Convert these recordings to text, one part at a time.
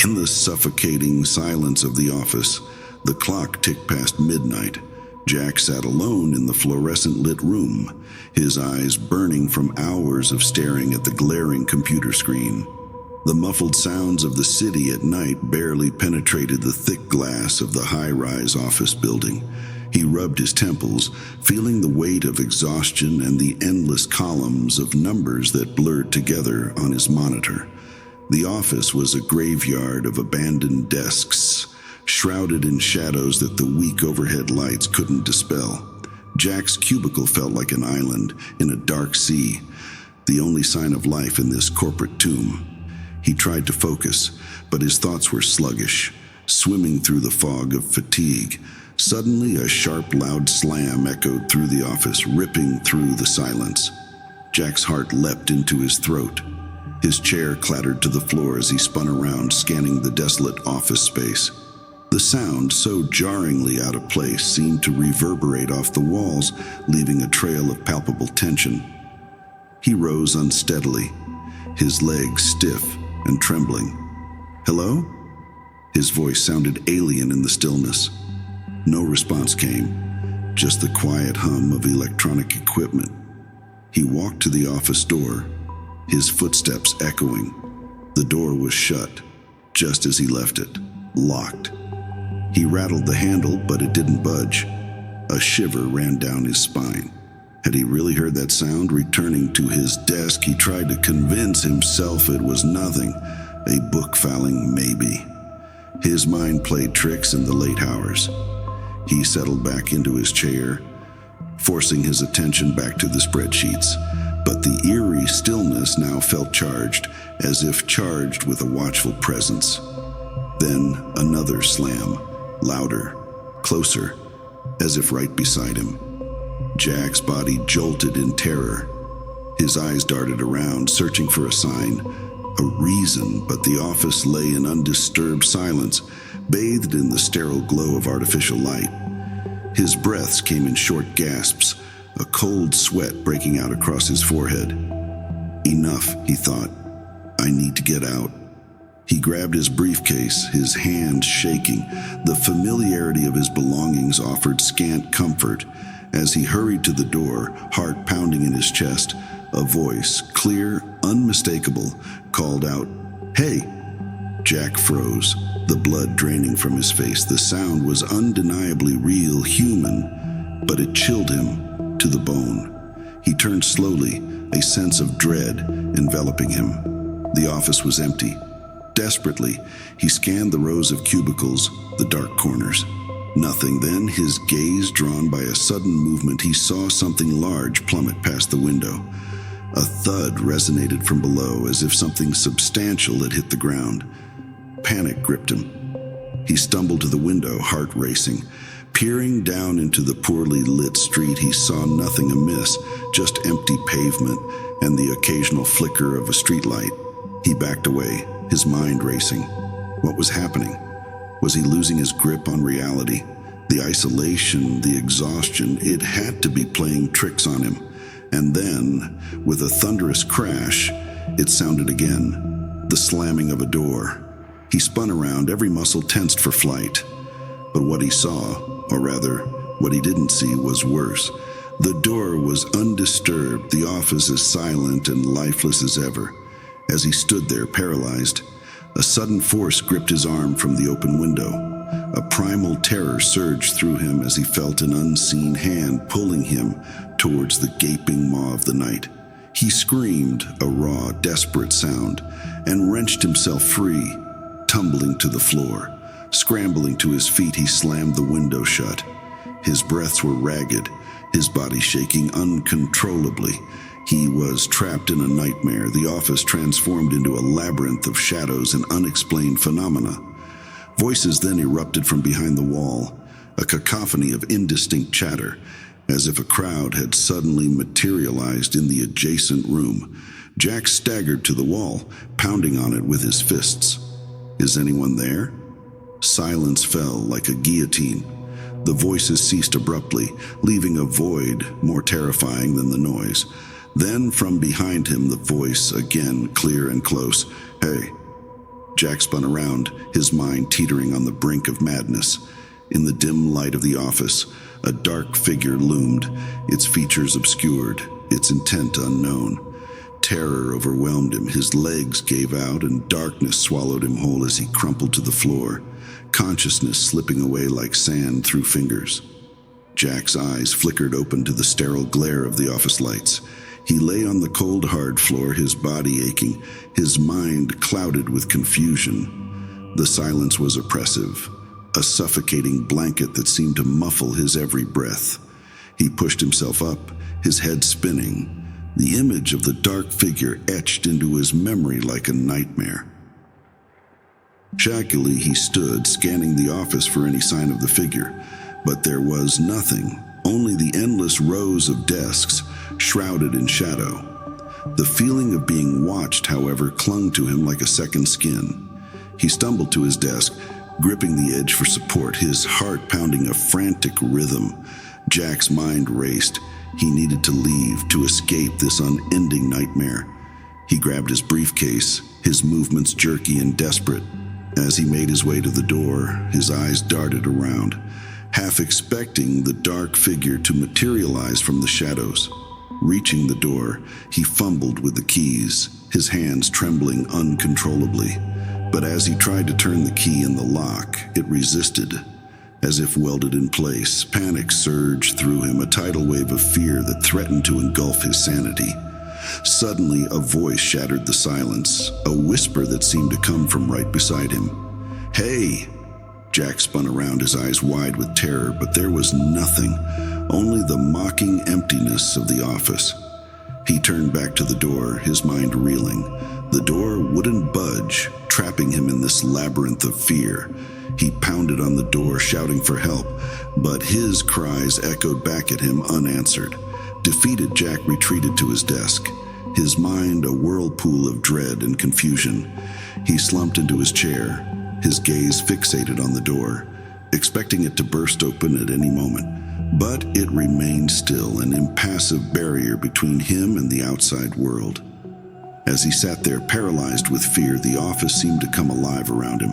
In the suffocating silence of the office, the clock ticked past midnight. Jack sat alone in the fluorescent-lit room, his eyes burning from hours of staring at the glaring computer screen. The muffled sounds of the city at night barely penetrated the thick glass of the high-rise office building. He rubbed his temples, feeling the weight of exhaustion and the endless columns of numbers that blurred together on his monitor. The office was a graveyard of abandoned desks, shrouded in shadows that the weak overhead lights couldn't dispel. Jack's cubicle felt like an island in a dark sea, the only sign of life in this corporate tomb. He tried to focus, but his thoughts were sluggish, swimming through the fog of fatigue. Suddenly, a sharp, loud slam echoed through the office, ripping through the silence. Jack's heart leapt into his throat. His chair clattered to the floor as he spun around, scanning the desolate office space. The sound, so jarringly out of place, seemed to reverberate off the walls, leaving a trail of palpable tension. He rose unsteadily, his legs stiff and trembling. "Hello?" His voice sounded alien in the stillness. No response came, just the quiet hum of electronic equipment. He walked to the office door, his footsteps echoing. The door was shut, just as he left it, locked. He rattled the handle, but it didn't budge. A shiver ran down his spine. Had he really heard that sound? Returning to his desk, he tried to convince himself it was nothing, a book fouling maybe. His mind played tricks in the late hours. He settled back into his chair, forcing his attention back to the spreadsheets. But the eerie stillness now felt charged, as if charged with a watchful presence. Then another slam, louder, closer, as if right beside him. Jack's body jolted in terror. His eyes darted around, searching for a sign, a reason, but the office lay in undisturbed silence, bathed in the sterile glow of artificial light. His breaths came in short gasps, a cold sweat breaking out across his forehead. Enough, he thought. I need to get out. He grabbed his briefcase, his hands shaking. The familiarity of his belongings offered scant comfort. As he hurried to the door, heart pounding in his chest, a voice, clear, unmistakable, called out, "Hey!" Jack froze, the blood draining from his face. The sound was undeniably real, human, but it chilled him to the bone. He turned slowly, a sense of dread enveloping him. The office was empty. Desperately, he scanned the rows of cubicles, the dark corners. Nothing. Then, his gaze drawn by a sudden movement, he saw something large plummet past the window. A thud resonated from below, as if something substantial had hit the ground. Panic gripped him. He stumbled to the window, heart racing. Peering down into the poorly lit street, he saw nothing amiss, just empty pavement and the occasional flicker of a streetlight. He backed away, his mind racing. What was happening? Was he losing his grip on reality? The isolation, the exhaustion, it had to be playing tricks on him. And then, with a thunderous crash, it sounded again, the slamming of a door. He spun around, every muscle tensed for flight. But what he saw, or rather, what he didn't see, was worse. The door was undisturbed, the office as silent and lifeless as ever. As he stood there, paralyzed, a sudden force gripped his arm from the open window. A primal terror surged through him as he felt an unseen hand pulling him towards the gaping maw of the night. He screamed, a raw, desperate sound, and wrenched himself free, tumbling to the floor. Scrambling to his feet, he slammed the window shut. His breaths were ragged, his body shaking uncontrollably. He was trapped in a nightmare, the office transformed into a labyrinth of shadows and unexplained phenomena. Voices then erupted from behind the wall, a cacophony of indistinct chatter, as if a crowd had suddenly materialized in the adjacent room. Jack staggered to the wall, pounding on it with his fists. Is anyone there? Silence fell like a guillotine. The voices ceased abruptly, leaving a void more terrifying than the noise. Then from behind him, the voice, again clear and close. "Hey." Jack spun around, his mind teetering on the brink of madness. In the dim light of the office, a dark figure loomed, its features obscured, its intent unknown. Terror overwhelmed him, his legs gave out, and darkness swallowed him whole as he crumpled to the floor, consciousness slipping away like sand through fingers. Jack's eyes flickered open to the sterile glare of the office lights. He lay on the cold, hard floor, his body aching, his mind clouded with confusion. The silence was oppressive, a suffocating blanket that seemed to muffle his every breath. He pushed himself up, his head spinning, the image of the dark figure etched into his memory like a nightmare. Shakily he stood, scanning the office for any sign of the figure, but there was nothing, only the endless rows of desks, shrouded in shadow. The feeling of being watched, however, clung to him like a second skin. He stumbled to his desk, gripping the edge for support, his heart pounding a frantic rhythm. Jack's mind raced. He needed to leave, to escape this unending nightmare. He grabbed his briefcase, his movements jerky and desperate. As he made his way to the door, his eyes darted around, half expecting the dark figure to materialize from the shadows. Reaching the door, he fumbled with the keys, his hands trembling uncontrollably. But as he tried to turn the key in the lock, it resisted. As if welded in place, panic surged through him, a tidal wave of fear that threatened to engulf his sanity. Suddenly, a voice shattered the silence, a whisper that seemed to come from right beside him. "Hey!" Jack spun around, his eyes wide with terror, but there was nothing, only the mocking emptiness of the office. He turned back to the door, his mind reeling. The door wouldn't budge, trapping him in this labyrinth of fear. He pounded on the door, shouting for help, but his cries echoed back at him unanswered. Defeated, Jack retreated to his desk, his mind a whirlpool of dread and confusion. He slumped into his chair, his gaze fixated on the door, expecting it to burst open at any moment. But it remained still, an impassive barrier between him and the outside world. As he sat there paralyzed with fear, the office seemed to come alive around him.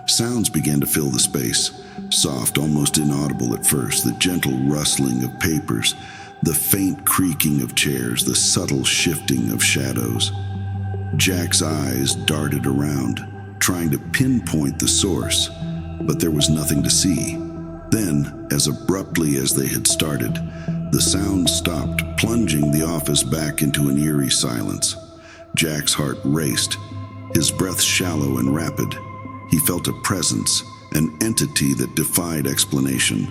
Sounds began to fill the space, soft, almost inaudible at first, the gentle rustling of papers, the faint creaking of chairs, the subtle shifting of shadows. Jack's eyes darted around, trying to pinpoint the source, but there was nothing to see. Then, as abruptly as they had started, the sound stopped, plunging the office back into an eerie silence. Jack's heart raced, his breath shallow and rapid. He felt a presence, an entity that defied explanation,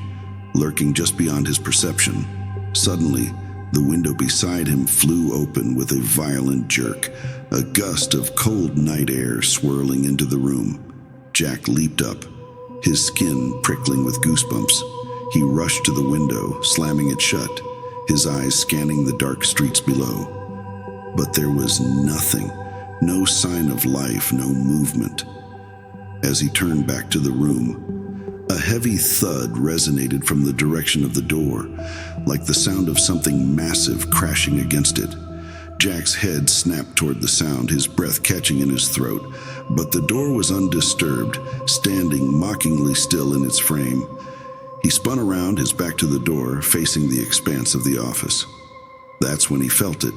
lurking just beyond his perception. Suddenly, the window beside him flew open with a violent jerk, a gust of cold night air swirling into the room. Jack leaped up, his skin prickling with goosebumps. He rushed to the window, slamming it shut, his eyes scanning the dark streets below. But there was nothing, no sign of life, no movement. As he turned back to the room, a heavy thud resonated from the direction of the door, like the sound of something massive crashing against it. Jack's head snapped toward the sound, his breath catching in his throat, but the door was undisturbed, standing mockingly still in its frame. He spun around, his back to the door, facing the expanse of the office. That's when he felt it,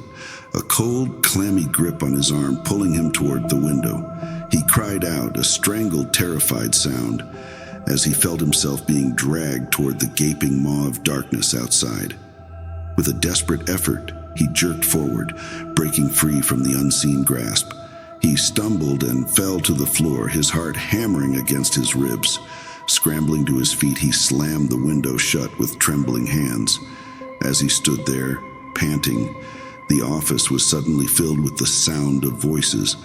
a cold, clammy grip on his arm pulling him toward the window. He cried out, a strangled, terrified sound, as he felt himself being dragged toward the gaping maw of darkness outside. With a desperate effort, he jerked forward, breaking free from the unseen grasp. He stumbled and fell to the floor, his heart hammering against his ribs. Scrambling to his feet, he slammed the window shut with trembling hands. As he stood there, panting, the office was suddenly filled with the sound of voices,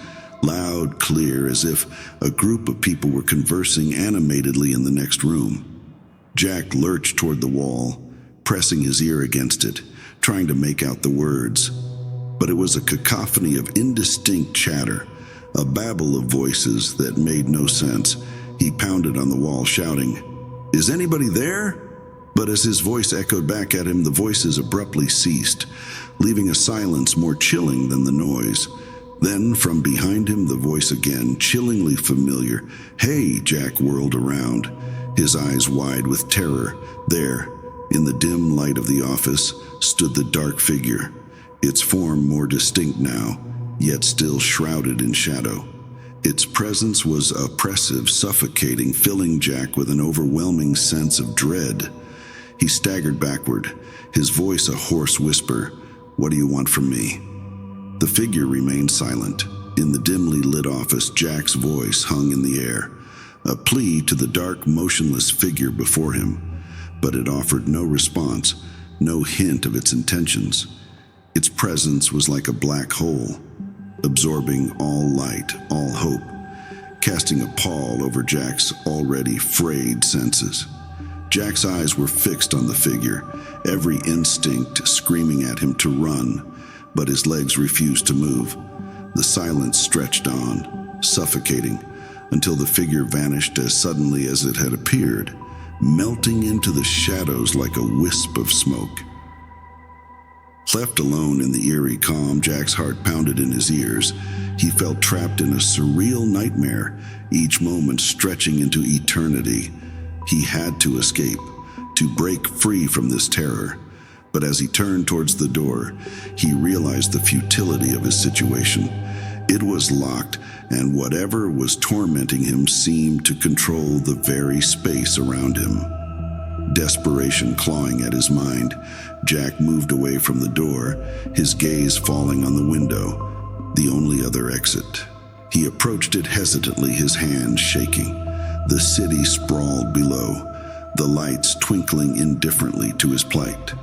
loud, clear, as if a group of people were conversing animatedly in the next room. Jack lurched toward the wall, pressing his ear against it, trying to make out the words. But it was a cacophony of indistinct chatter, a babble of voices that made no sense. He pounded on the wall, shouting, "Is anybody there?" But as his voice echoed back at him, the voices abruptly ceased, leaving a silence more chilling than the noise. Then, from behind him, the voice again, chillingly familiar. "Hey," Jack whirled around, his eyes wide with terror. There, in the dim light of the office, stood the dark figure, its form more distinct now, yet still shrouded in shadow. Its presence was oppressive, suffocating, filling Jack with an overwhelming sense of dread. He staggered backward, his voice a hoarse whisper. "What do you want from me?" The figure remained silent. In the dimly lit office, Jack's voice hung in the air, a plea to the dark, motionless figure before him. But it offered no response, no hint of its intentions. Its presence was like a black hole, absorbing all light, all hope, casting a pall over Jack's already frayed senses. Jack's eyes were fixed on the figure, every instinct screaming at him to run, but his legs refused to move. The silence stretched on, suffocating, until the figure vanished as suddenly as it had appeared, melting into the shadows like a wisp of smoke. Left alone in the eerie calm, Jack's heart pounded in his ears. He felt trapped in a surreal nightmare, each moment stretching into eternity. He had to escape, to break free from this terror. But as he turned towards the door, he realized the futility of his situation. It was locked, and whatever was tormenting him seemed to control the very space around him. Desperation clawing at his mind, Jack moved away from the door, his gaze falling on the window, the only other exit. He approached it hesitantly, his hands shaking. The city sprawled below, the lights twinkling indifferently to his plight.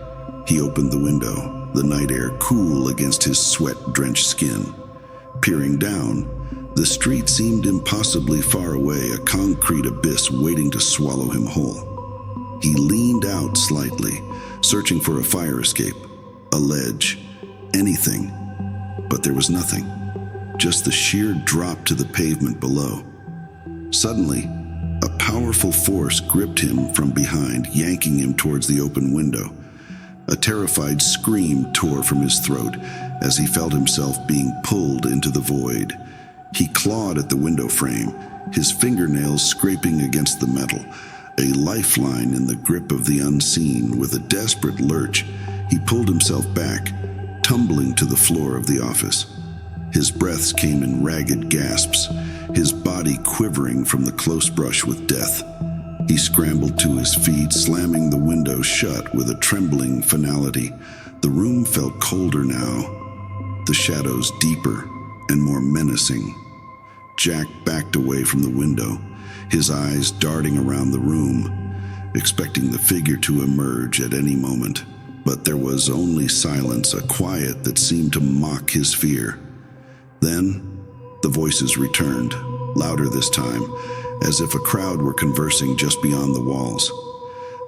He opened the window, the night air cool against his sweat-drenched skin. Peering down, the street seemed impossibly far away, a concrete abyss waiting to swallow him whole. He leaned out slightly, searching for a fire escape, a ledge, anything. But there was nothing, just the sheer drop to the pavement below. Suddenly, a powerful force gripped him from behind, yanking him towards the open window. A terrified scream tore from his throat as he felt himself being pulled into the void. He clawed at the window frame, his fingernails scraping against the metal, a lifeline in the grip of the unseen. With a desperate lurch, he pulled himself back, tumbling to the floor of the office. His breaths came in ragged gasps, his body quivering from the close brush with death. He scrambled to his feet, slamming the window shut with a trembling finality. The room felt colder now, the shadows deeper and more menacing. Jack backed away from the window, his eyes darting around the room, expecting the figure to emerge at any moment. But there was only silence, a quiet that seemed to mock his fear. Then, the voices returned, louder this time, as if a crowd were conversing just beyond the walls.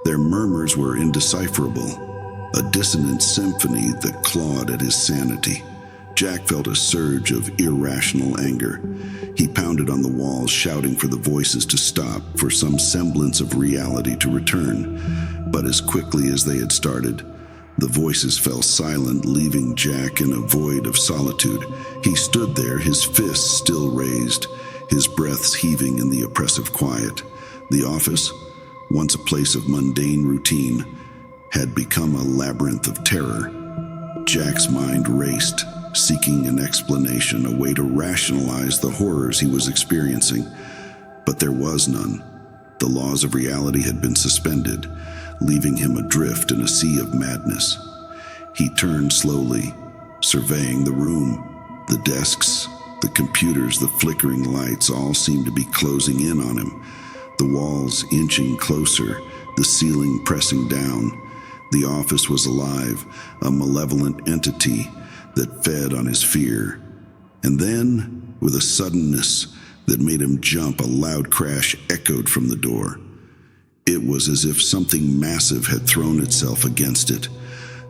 Their murmurs were indecipherable, a dissonant symphony that clawed at his sanity. Jack felt a surge of irrational anger. He pounded on the walls, shouting for the voices to stop, for some semblance of reality to return. But as quickly as they had started, the voices fell silent, leaving Jack in a void of solitude. He stood there, his fists still raised, his breaths heaving in the oppressive quiet. The office, once a place of mundane routine, had become a labyrinth of terror. Jack's mind raced, seeking an explanation, a way to rationalize the horrors he was experiencing. But there was none. The laws of reality had been suspended, leaving him adrift in a sea of madness. He turned slowly, surveying the room. The desks, the computers, the flickering lights all seemed to be closing in on him. The walls inching closer, the ceiling pressing down. The office was alive, a malevolent entity that fed on his fear. And then, with a suddenness that made him jump, a loud crash echoed from the door. It was as if something massive had thrown itself against it,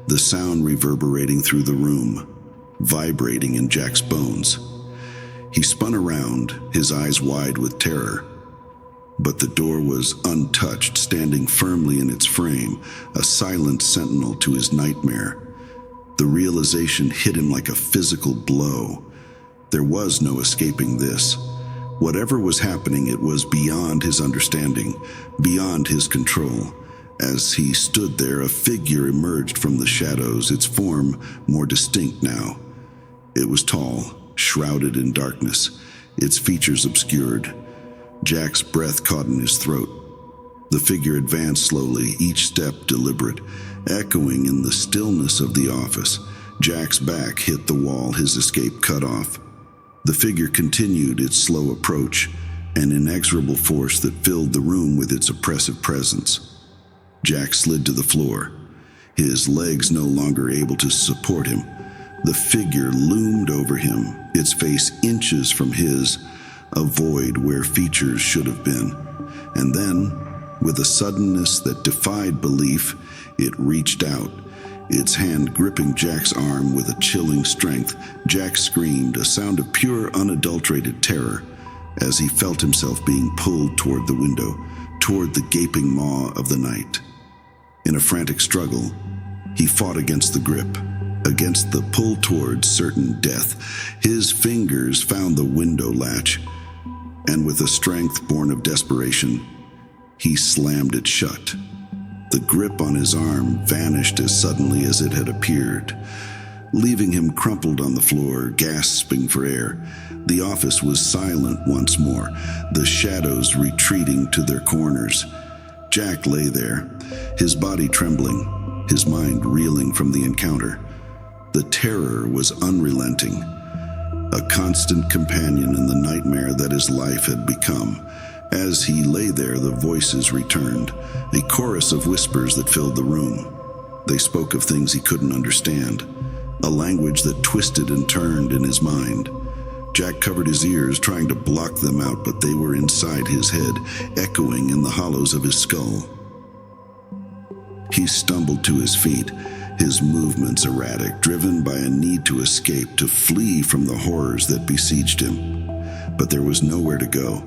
the sound reverberating through the room, vibrating in Jack's bones. He spun around, his eyes wide with terror. But the door was untouched, standing firmly in its frame, a silent sentinel to his nightmare. The realization hit him like a physical blow. There was no escaping this. Whatever was happening, it was beyond his understanding, beyond his control. As he stood there, a figure emerged from the shadows, its form more distinct now. It was tall, shrouded in darkness, its features obscured. Jack's breath caught in his throat. The figure advanced slowly, each step deliberate, echoing in the stillness of the office. Jack's back hit the wall, his escape cut off. The figure continued its slow approach, an inexorable force that filled the room with its oppressive presence. Jack slid to the floor, his legs no longer able to support him. The figure loomed over him, its face inches from his, a void where features should have been. And then, with a suddenness that defied belief, it reached out, its hand gripping Jack's arm with a chilling strength. Jack screamed, a sound of pure, unadulterated terror, as he felt himself being pulled toward the window, toward the gaping maw of the night. In a frantic struggle, he fought against the grip, against the pull towards certain death. His fingers found the window latch, and with a strength born of desperation, he slammed it shut. The grip on his arm vanished as suddenly as it had appeared, leaving him crumpled on the floor, gasping for air. The office was silent once more, the shadows retreating to their corners. Jack lay there, his body trembling, his mind reeling from the encounter. The terror was unrelenting, a constant companion in the nightmare that his life had become. As he lay there, the voices returned, a chorus of whispers that filled the room. They spoke of things he couldn't understand, a language that twisted and turned in his mind. Jack covered his ears, trying to block them out, but they were inside his head, echoing in the hollows of his skull. He stumbled to his feet, his movements erratic, driven by a need to escape, to flee from the horrors that besieged him. But there was nowhere to go.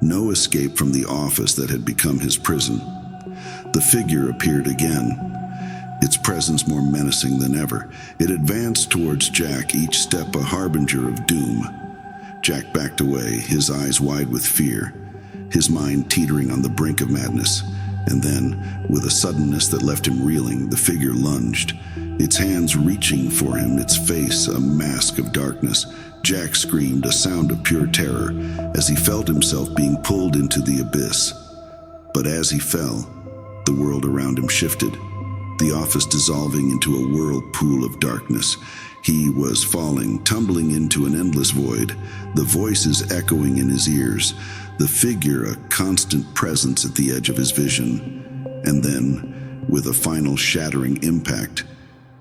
No escape from the office that had become his prison. The figure appeared again, its presence more menacing than ever. It advanced towards Jack, each step a harbinger of doom. Jack backed away, his eyes wide with fear, his mind teetering on the brink of madness. And then, with a suddenness that left him reeling, the figure lunged, its hands reaching for him, its face a mask of darkness. Jack screamed, a sound of pure terror, as he felt himself being pulled into the abyss. But as he fell, the world around him shifted, the office dissolving into a whirlpool of darkness. He was falling, tumbling into an endless void, the voices echoing in his ears, the figure a constant presence at the edge of his vision. And then, with a final shattering impact,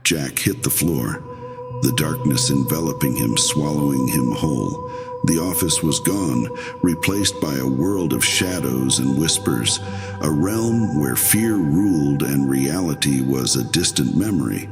Jack hit the floor, the darkness enveloping him, swallowing him whole. The office was gone, replaced by a world of shadows and whispers, a realm where fear ruled and reality was a distant memory.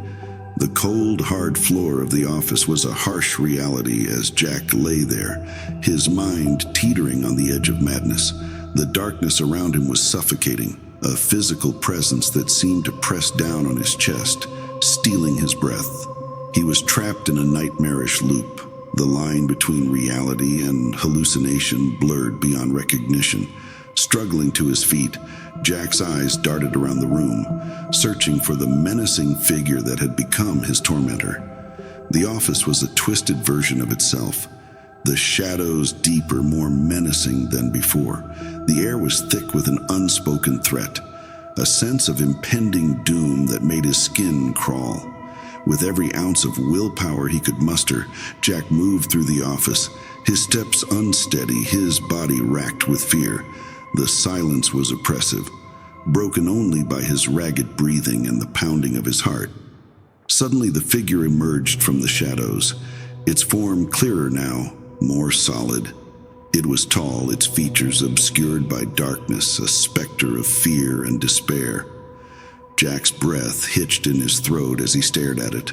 The cold, hard floor of the office was a harsh reality as Jack lay there, his mind teetering on the edge of madness. The darkness around him was suffocating, a physical presence that seemed to press down on his chest, stealing his breath. He was trapped in a nightmarish loop, the line between reality and hallucination blurred beyond recognition. Struggling to his feet, Jack's eyes darted around the room, searching for the menacing figure that had become his tormentor. The office was a twisted version of itself, the shadows deeper, more menacing than before. The air was thick with an unspoken threat, a sense of impending doom that made his skin crawl. With every ounce of willpower he could muster, Jack moved through the office, his steps unsteady, his body racked with fear. The silence was oppressive, broken only by his ragged breathing and the pounding of his heart. Suddenly the figure emerged from the shadows, its form clearer now, more solid. It was tall, its features obscured by darkness, a specter of fear and despair. Jack's breath hitched in his throat as he stared at it,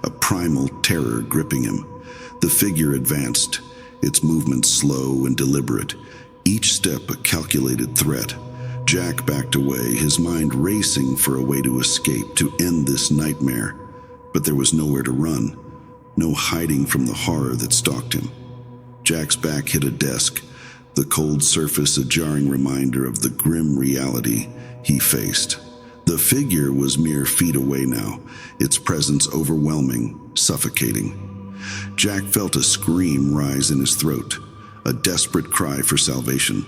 a primal terror gripping him. The figure advanced, its movements slow and deliberate, each step a calculated threat. Jack backed away, his mind racing for a way to escape, to end this nightmare. But there was nowhere to run. no hiding from the horror that stalked him. Jack's back hit a desk, the cold surface a jarring reminder of the grim reality he faced. The figure was mere feet away now, its presence overwhelming, suffocating. Jack felt a scream rise in his throat, a desperate cry for salvation.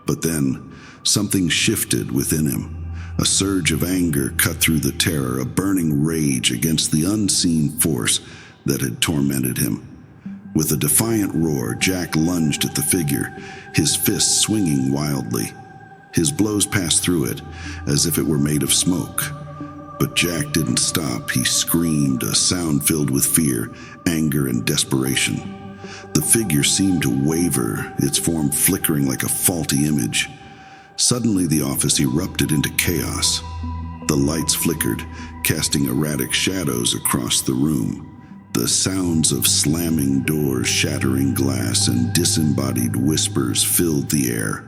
But then, something shifted within him. A surge of anger cut through the terror, a burning rage against the unseen force that had tormented him. With a defiant roar, Jack lunged at the figure, his fists swinging wildly. His blows passed through it, as if it were made of smoke. But Jack didn't stop. He screamed, a sound filled with fear, anger, and desperation. The figure seemed to waver, its form flickering like a faulty image. Suddenly, the office erupted into chaos. The lights flickered, casting erratic shadows across the room. The sounds of slamming doors, shattering glass, and disembodied whispers filled the air.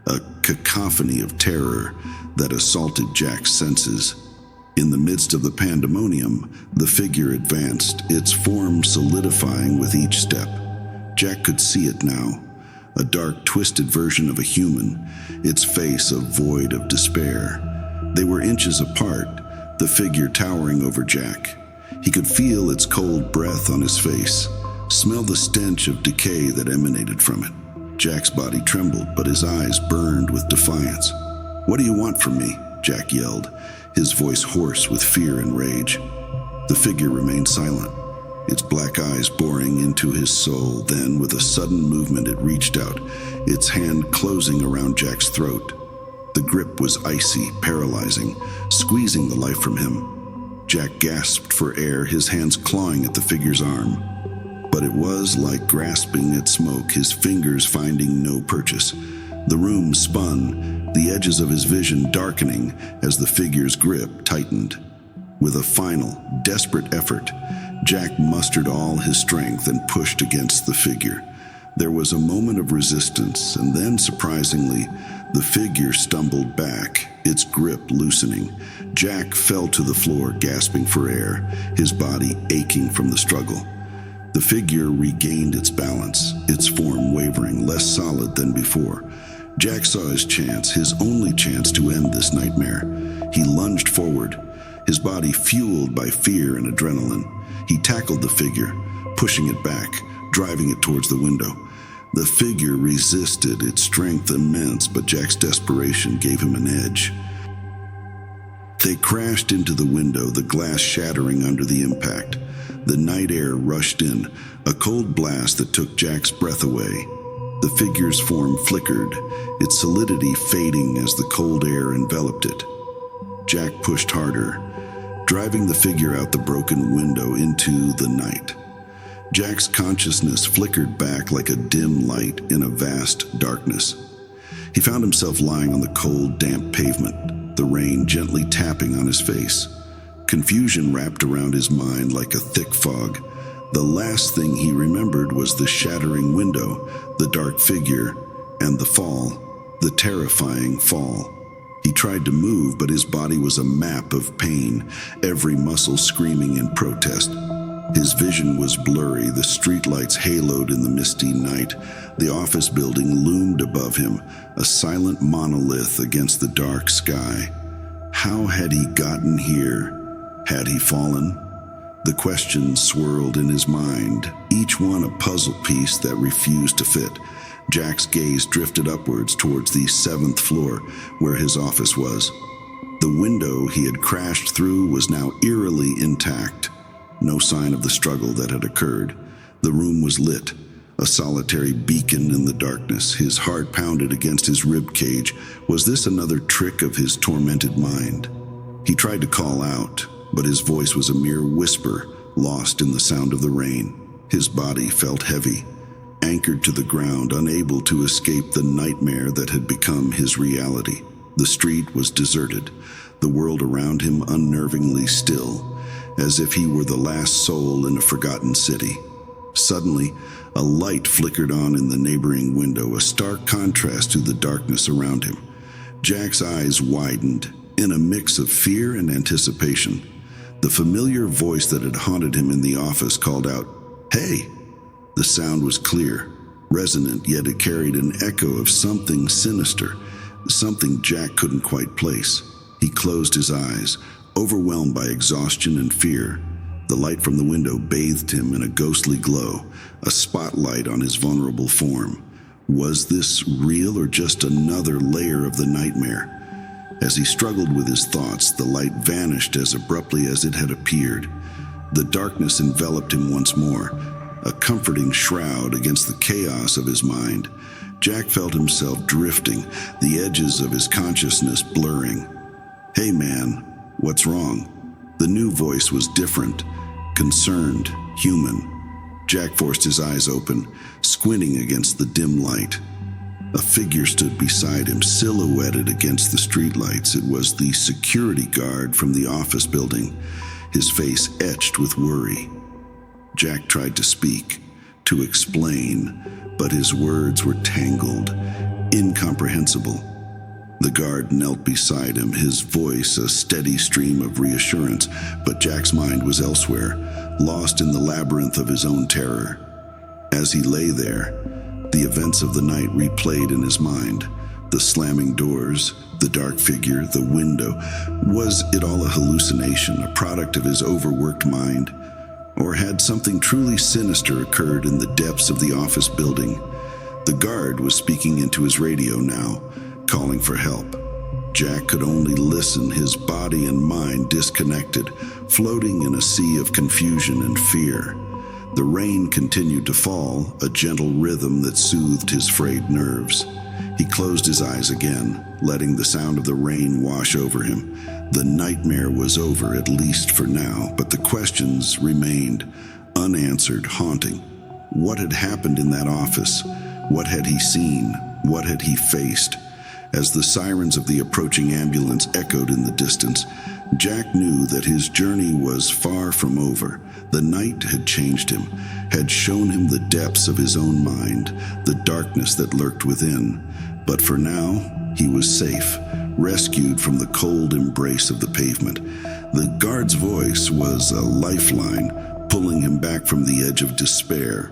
A cacophony of terror that assaulted Jack's senses. In the midst of the pandemonium, the figure advanced, its form solidifying with each step. Jack could see it now, a dark, twisted version of a human, its face a void of despair. They were inches apart, the figure towering over Jack. He could feel its cold breath on his face, smell the stench of decay that emanated from it. Jack's body trembled, but his eyes burned with defiance. "What do you want from me?" Jack yelled, his voice hoarse with fear and rage. The figure remained silent, its black eyes boring into his soul. Then, with a sudden movement, it reached out, its hand closing around Jack's throat. The grip was icy, paralyzing, squeezing the life from him. Jack gasped for air, his hands clawing at the figure's arm. But it was like grasping at smoke, his fingers finding no purchase. The room spun, the edges of his vision darkening as the figure's grip tightened. With a final, desperate effort, Jack mustered all his strength and pushed against the figure. There was a moment of resistance, and then, surprisingly, the figure stumbled back, its grip loosening. Jack fell to the floor, gasping for air, his body aching from the struggle. The figure regained its balance, its form wavering, less solid than before. Jack saw his chance, his only chance to end this nightmare. He lunged forward, his body fueled by fear and adrenaline. He tackled the figure, pushing it back, driving it towards the window. The figure resisted, its strength immense, but Jack's desperation gave him an edge. They crashed into the window, the glass shattering under the impact. The night air rushed in, a cold blast that took Jack's breath away. The figure's form flickered, its solidity fading as the cold air enveloped it. Jack pushed harder, driving the figure out the broken window into the night. Jack's consciousness flickered back like a dim light in a vast darkness. He found himself lying on the cold, damp pavement, the rain gently tapping on his face. Confusion wrapped around his mind like a thick fog. The last thing he remembered was the shattering window, the dark figure, and the fall, the terrifying fall. He tried to move, but his body was a map of pain, every muscle screaming in protest. His vision was blurry, the streetlights haloed in the misty night. The office building loomed above him, a silent monolith against the dark sky. How had he gotten here? Had he fallen? The questions swirled in his mind, each one a puzzle piece that refused to fit. Jack's gaze drifted upwards towards the 7th floor, where his office was. The window he had crashed through was now eerily intact. No sign of the struggle that had occurred. The room was lit, a solitary beacon in the darkness. His heart pounded against his rib cage. Was this another trick of his tormented mind? He tried to call out, but his voice was a mere whisper, lost in the sound of the rain. His body felt heavy, anchored to the ground, unable to escape the nightmare that had become his reality. The street was deserted, the world around him unnervingly still, as if he were the last soul in a forgotten city. Suddenly, a light flickered on in the neighboring window, a stark contrast to the darkness around him. Jack's eyes widened, in a mix of fear and anticipation. The familiar voice that had haunted him in the office called out, "Hey!" The sound was clear, resonant, yet it carried an echo of something sinister, something Jack couldn't quite place. He closed his eyes, overwhelmed by exhaustion and fear. The light from the window bathed him in a ghostly glow, a spotlight on his vulnerable form. Was this real or just another layer of the nightmare? As he struggled with his thoughts, the light vanished as abruptly as it had appeared. The darkness enveloped him once more, a comforting shroud against the chaos of his mind. Jack felt himself drifting, the edges of his consciousness blurring. "Hey man, what's wrong?" The new voice was different, concerned, human. Jack forced his eyes open, squinting against the dim light. A figure stood beside him, silhouetted against the streetlights. It was the security guard from the office building, his face etched with worry. Jack tried to speak, to explain, but his words were tangled, incomprehensible. The guard knelt beside him, his voice a steady stream of reassurance, but Jack's mind was elsewhere, lost in the labyrinth of his own terror. As he lay there, the events of the night replayed in his mind. The slamming doors, the dark figure, the window. Was it all a hallucination, a product of his overworked mind? Or had something truly sinister occurred in the depths of the office building? The guard was speaking into his radio now, calling for help. Jack could only listen, his body and mind disconnected, floating in a sea of confusion and fear. The rain continued to fall, a gentle rhythm that soothed his frayed nerves. He closed his eyes again, letting the sound of the rain wash over him. The nightmare was over, at least for now, but the questions remained, unanswered, haunting. What had happened in that office? What had he seen? What had he faced? As the sirens of the approaching ambulance echoed in the distance, Jack knew that his journey was far from over. The night had changed him, had shown him the depths of his own mind, the darkness that lurked within. But for now, he was safe, rescued from the cold embrace of the pavement. The guard's voice was a lifeline, pulling him back from the edge of despair.